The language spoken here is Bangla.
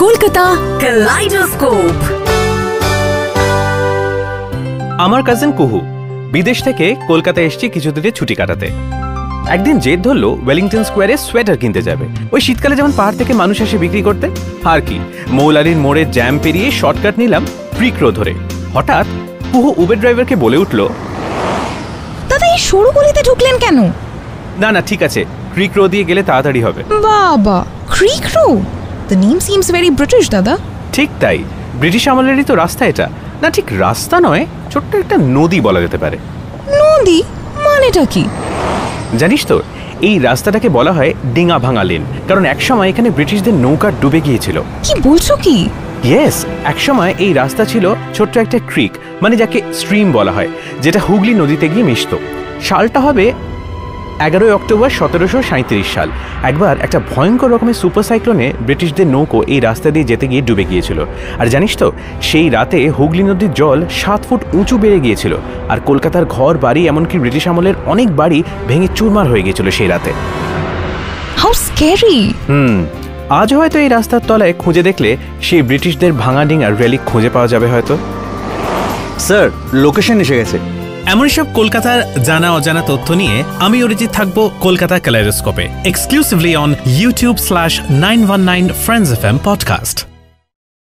কলকাতা কালাইডোস্কোপ। আমার কাজিন কুহু বিদেশ থেকে কলকাতায় এসেছে কিছুদিনের ছুটি কাটাতে। একদিন জেদ ধরলো ওয়েলিংটন স্কোয়ারে সোয়েটার কিনতে যাবে। ওই শীতকালে যেমন পাহাড় থেকে মানুষ আসে বিক্রি করতে, আর কি মৌলালির মোড়ে জ্যাম পেরিয়ে শর্টকাট নিলাম ক্রিক রো ধরে। হঠাৎ কুহু উবের ড্রাইভারকে বলে উঠল, দাদা এই সরু গলিতে ঢুকলেন কেন? না না ঠিক আছে, ক্রিক রো দিয়ে গেলে তাড়াতাড়ি হবে। বাবা, Creek Row, the name seems very British দাদা। ঠিক তাই, ব্রিটিশ আমলেরই তো রাস্তা এটা। না ঠিক রাস্তা নয়, ছোট্ট একটা নদী বলা যেতে পারে। নদী মানেটা কি? জানিস তো, এই রাস্তাটাকে বলা হয় ডিঙা ভাঙা লেন, কারণ একসময় এখানে ব্রিটিশদের নৌকা ডুবে গিয়েছিল। কি বলছো কি? ইয়েস, একসময় এই রাস্তা ছিল ছোট্ট একটা ক্রিক, মানে যাকে স্ট্রিম বলা হয়, যেটা হুগলি নদীতে গিয়ে মিশত। সালটা হবে 11 অক্টোবর 1737 সাল। একবার একটা ভয়ঙ্কর রকমের সুপার সাইক্লোনে ব্রিটিশদের নৌকো এই রাস্তা দিয়ে যেতে গিয়ে ডুবে গিয়েছিল। আর জানিস তো, সেই রাতে হুগলি নদীর জল 7 ফুট উঁচু বেড়ে গিয়েছিল, আর কলকাতার ঘর বাড়ি এমনকি ব্রিটিশ আমলের অনেক বাড়ি ভেঙে চুরমার হয়ে গিয়েছিল সেই রাতে। How scary. আজ হয়তো এই রাস্তার তলায় খুঁজে দেখলে সেই ব্রিটিশদের ভাঙা ডিঙার রেলিক খুঁজে পাওয়া যাবে হয়তো। স্যার, লোকেশন এসে গেছে। এমনই সব কলকাতার জানা অজানা তথ্য নিয়ে আমি অরিজিৎ থাকবো কলকাতা ক্যালাইডোস্কোপে, exclusively on YouTube/919 Friends FM podcast.